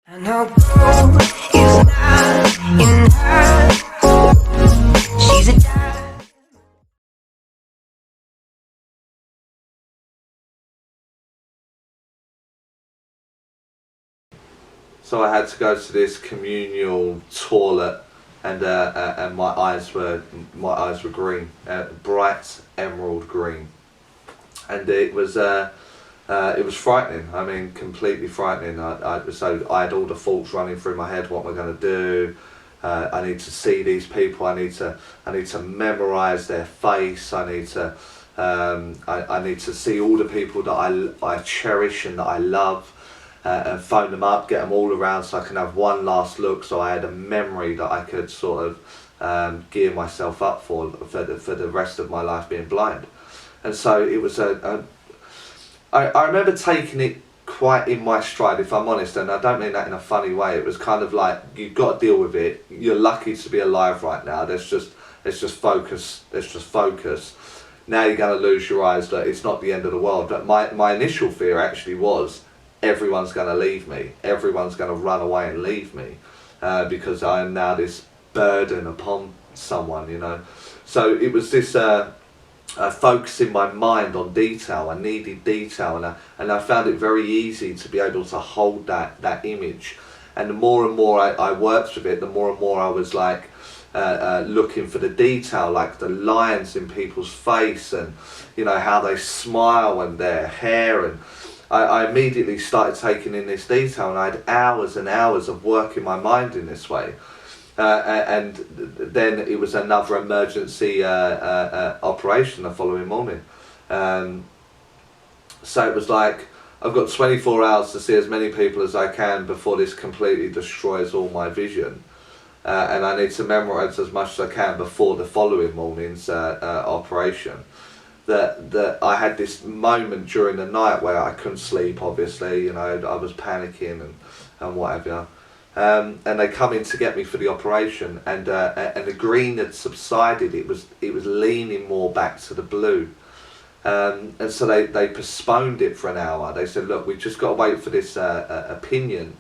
I know gold is not in her. She's a diamond. So I had to go to this communal toilet, and my eyes were green, bright emerald green, and it was frightening. I mean, completely frightening. So I had all the thoughts running through my head. What am I going to do? I need to see these people. I need to memorize their face. I need to see all the people that I cherish and that I love. And phone them up, get them all around so I can have one last look, so I had a memory that I could sort of gear myself up for the rest of my life being blind. And so it was I remember taking it quite in my stride, if I'm honest, and I don't mean that in a funny way. It was kind of like, you've got to deal with it. You're lucky to be alive right now. Let's just focus. Let's just focus. Now you're going to lose your eyes, but it's not the end of the world. But my initial fear actually was, everyone's going to leave me. Everyone's going to run away and leave me because I am now this burden upon someone, you know. So it was this focusing my mind on detail. I needed detail, and I found it very easy to be able to hold that image. And the more and more I worked with it, the more and more I was like looking for the detail, like the lines in people's face, and you know how they smile and their hair, and I immediately started taking in this detail, and I had hours and hours of working my mind in this way. And then it was another emergency operation the following morning. So it was like, I've got 24 hours to see as many people as I can before this completely destroys all my vision. And I need to memorize as much as I can before the following morning's operation. That I had this moment during the night where I couldn't sleep, obviously, you know, I was panicking and whatever. And they come in to get me for the operation, and the green had subsided. It was leaning more back to the blue. And so they postponed it for an hour. They said, look, we've just got to wait for this opinion,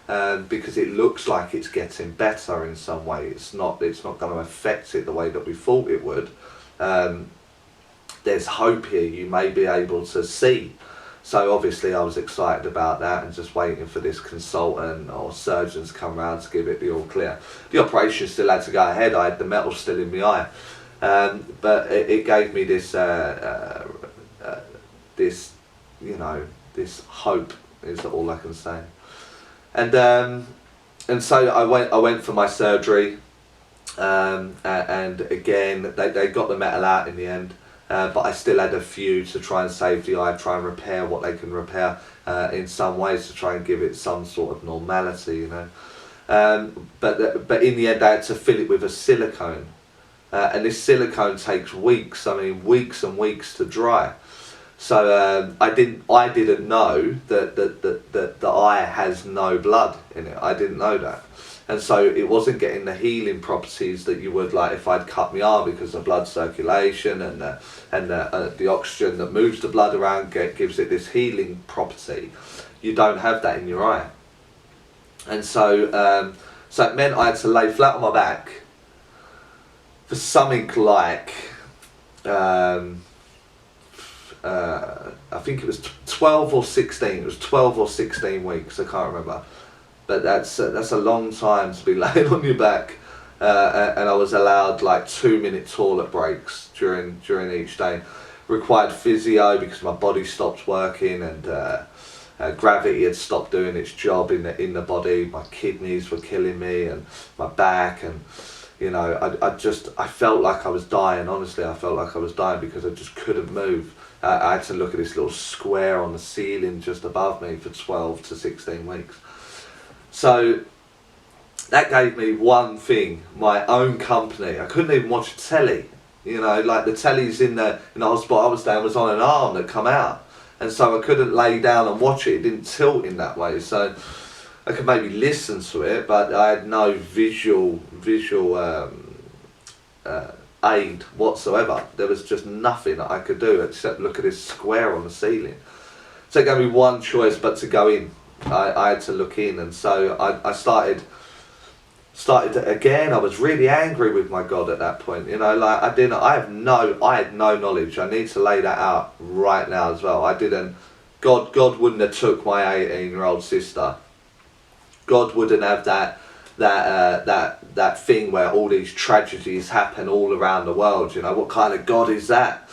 because it looks like it's getting better in some way. It's not going to affect it the way that we thought it would. There's hope here, you may be able to see. So obviously I was excited about that and just waiting for this consultant or surgeon to come around to give it the all clear. The operation still had to go ahead. I had the metal still in my eye, but it gave me this you know, this hope is all I can say. And so I went for my surgery, and again they got the metal out in the end. But I still had a few to try and save the eye, try and repair what they can repair in some ways, to try and give it some sort of normality, you know. But in the end, I had to fill it with a silicone, and this silicone takes weeks. I mean, weeks and weeks to dry. So I didn't know that the eye has no blood in it. I didn't know that. And so it wasn't getting the healing properties that you would, like if I'd cut my arm, because the blood circulation and the oxygen that moves the blood around gives it this healing property. You don't have that in your eye. And so so it meant I had to lay flat on my back for something like I think it was 12 or 16. It was 12 or 16 weeks. I can't remember. But that's a long time to be laying on your back, and I was allowed like 2-minute toilet breaks during each day. Required physio because my body stopped working, and gravity had stopped doing its job in the body. My kidneys were killing me, and my back, and you know, I felt like I was dying. Honestly, I felt like I was dying because I just couldn't move. I had to look at this little square on the ceiling just above me for 12 to 16 weeks. So that gave me one thing, my own company. I couldn't even watch telly, you know, like the telly's in the hospital I was staying was on an arm that come out, and so I couldn't lay down and watch it. It didn't tilt in that way, so I could maybe listen to it, but I had no visual aid whatsoever. There was just nothing that I could do except look at this square on the ceiling. So it gave me one choice but to go in. I had to look in, and so I started again. I was really angry with my God at that point. You know, like I had no knowledge. I need to lay that out right now as well. I didn't. God wouldn't have took my 18-year-old sister. God wouldn't have that thing where all these tragedies happen all around the world. You know, what kind of God is that?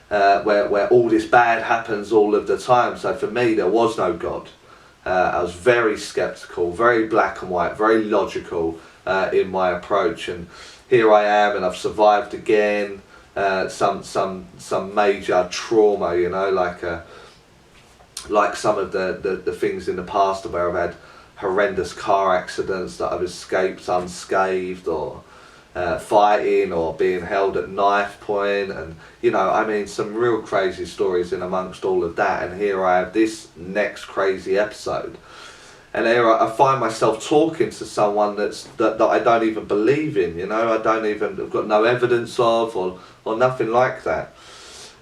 Where all this bad happens all of the time. So for me, there was no God. I was very skeptical, very black and white, very logical in my approach. And here I am, and I've survived again. Some major trauma, you know, like some of the things in the past where I've had horrendous car accidents that I've escaped unscathed, or fighting, or being held at knife point, and you know, I mean, some real crazy stories in amongst all of that. And here I have this next crazy episode, and here I find myself talking to someone that I don't even believe in. You know, I've got no evidence of, or nothing like that.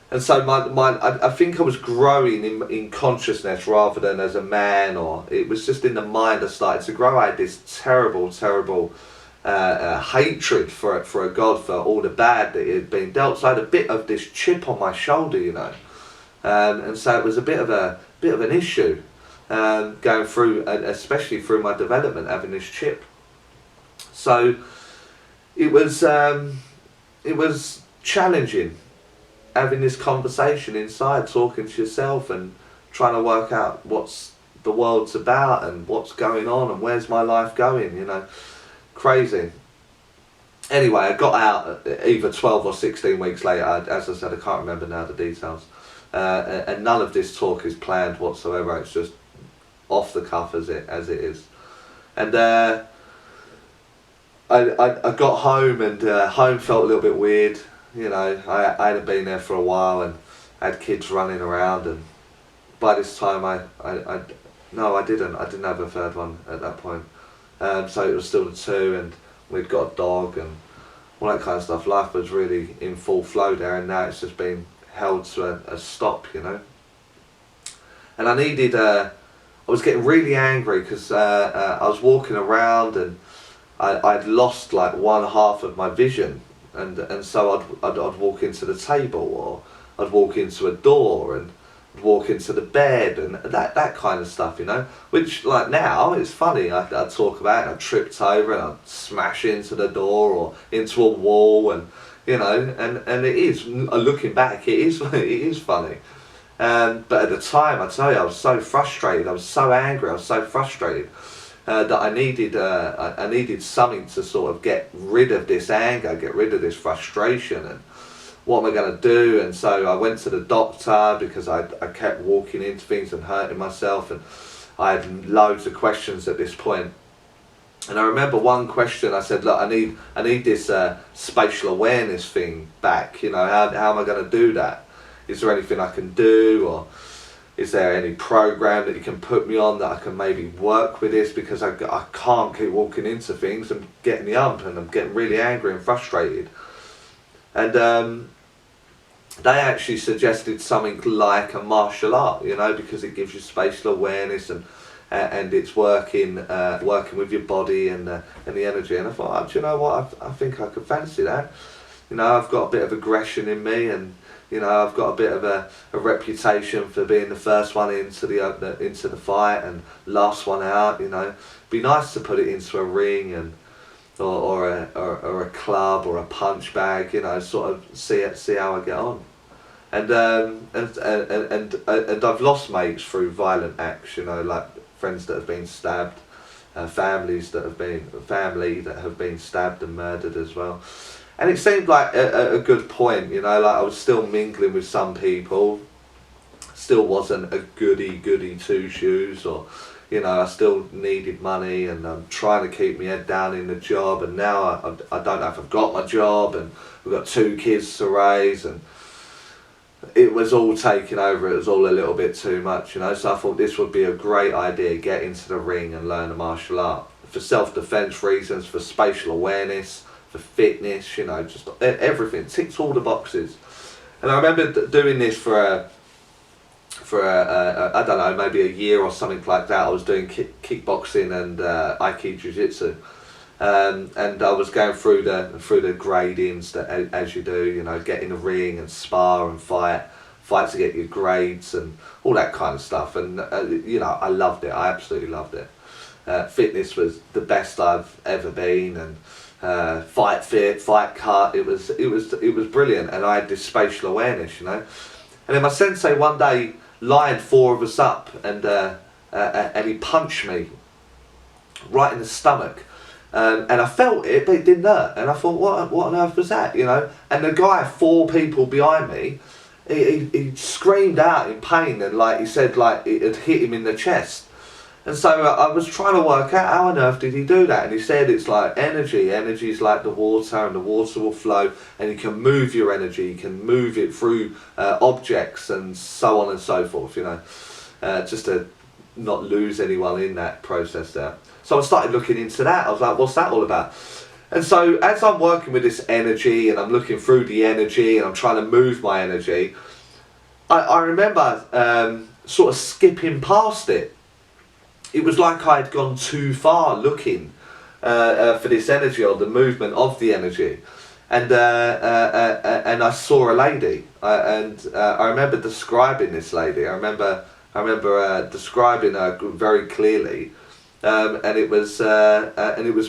And so I think I was growing in consciousness rather than as a man, or it was just in the mind I started to grow. I had this terrible hatred for a God, for all the bad that he had been dealt. So I had a bit of this chip on my shoulder, you know, and so it was a bit of an issue going through, especially through my development, having this chip. So it was challenging, having this conversation inside, talking to yourself and trying to work out what's the world's about and what's going on and where's my life going, you know. Crazy. Anyway, I got out either 12 or 16 weeks later. As I said, I can't remember now the details. And none of this talk is planned whatsoever. It's just off the cuff as it is. And I got home, and home felt a little bit weird. You know, I hadn't been there for a while, and I had kids running around, and by this time I didn't have a third one at that point. So it was still the two, and we'd got a dog and all that kind of stuff. Life was really in full flow there, and now it's just been held to a stop, you know. And I was getting really angry because I was walking around, and I'd lost like one half of my vision, and so I'd walk into the table, or I'd walk into a door, and walk into the bed, and that kind of stuff, you know, which like now it's funny. I talk about it, and I tripped over and I smash into the door or into a wall, and you know, and it is, looking back, it is funny. But at the time, I tell you, I was so frustrated, I was so angry, I was so frustrated that I needed something to sort of get rid of this anger, get rid of this frustration, and what am I going to do? And so I went to the doctor because I kept walking into things and hurting myself, and I had loads of questions at this point. And I remember one question I said, look, I need this spatial awareness thing back. You know, how am I going to do that? Is there anything I can do, or is there any program that you can put me on that I can maybe work with this? Because I can't keep walking into things and getting the ump, and I'm getting really angry and frustrated. And they actually suggested something like a martial art, you know, because it gives you spatial awareness, and it's working with your body and the energy. And I thought, oh, do you know what? I think I could fancy that. You know, I've got a bit of aggression in me, and you know, I've got a bit of a reputation for being the first one into the fight and last one out. You know, be nice to put it into a ring and. Or a club or a punch bag, you know, sort of see how I get on, and I've lost mates through violent acts, you know, like friends that have been stabbed, family that have been stabbed and murdered as well, and it seemed like a good point, you know, like I was still mingling with some people, still wasn't a goody two shoes, or. You know, I still needed money, and I'm trying to keep my head down in the job, and now I don't know if I've got my job, and we've got 2 kids to raise, and it was all taking over. It was all a little bit too much, you know, so I thought this would be a great idea, get into the ring and learn a martial art. For self-defense reasons, for spatial awareness, for fitness, you know, just everything. Ticks all the boxes. And I remember doing this for for I don't know, maybe a year or something like that. I was doing kickboxing and Aikido Jiu-Jitsu. And I was going through the gradings that as you do, you know, get in the ring and spar and fight to get your grades and all that kind of stuff. And you know, I loved it. I absolutely loved it. Fitness was the best I've ever been, and fight fit, fight cut. It was brilliant, and I had this spatial awareness, you know. And then my sensei one day lined 4 of us up, and he punched me right in the stomach. And I felt it, but it didn't hurt. And I thought, what on earth was that, you know? And the guy, 4 people behind me, he screamed out in pain, and like he said, like it had hit him in the chest. And so I was trying to work out how on earth did he do that. And he said it's like energy. Energy is like the water, and the water will flow, and you can move your energy. You can move it through objects and so on and so forth, you know, just to not lose anyone in that process there. So I started looking into that. I was like, what's that all about? And so as I'm working with this energy, and I'm looking through the energy, and I'm trying to move my energy, I remember sort of skipping past it. It was like I'd gone too far looking for this energy, or the movement of the energy. And I saw a lady, and I remember describing this lady. I remember describing her very clearly. And it was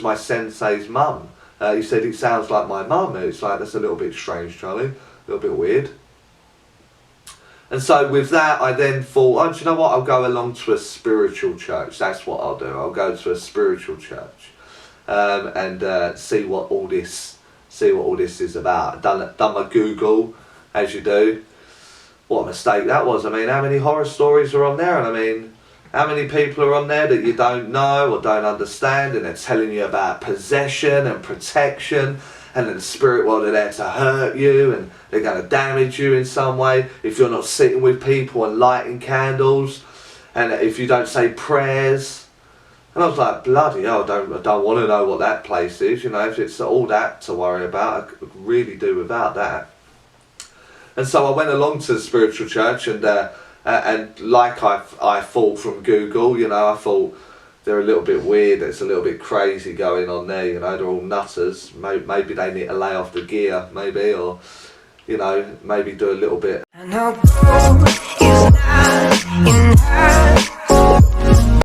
my sensei's mum. He said, it sounds like my mum. It's like, that's a little bit strange, Charlie, a little bit weird. And so with that, I then thought, oh, do you know what, I'll go along to a spiritual church. That's what I'll do. I'll go to a spiritual church, and see what all this is about. Done my Google, as you do. What a mistake that was. I mean, how many horror stories are on there? And I mean, how many people are on there that you don't know or don't understand, and they're telling you about possession and protection, and that the spirit world are there to hurt you, and they're going to damage you in some way if you're not sitting with people and lighting candles, and if you don't say prayers. And I was like, bloody hell, I don't want to know what that place is, you know. If it's all that to worry about, I could really do without that. And so I went along to the spiritual church, and like I thought from Google, you know, I thought they're a little bit weird, it's a little bit crazy going on there, you know, they're all nutters. Maybe they need to lay off the gear, maybe, or, you know, maybe do a little bit. I know gold is not enough.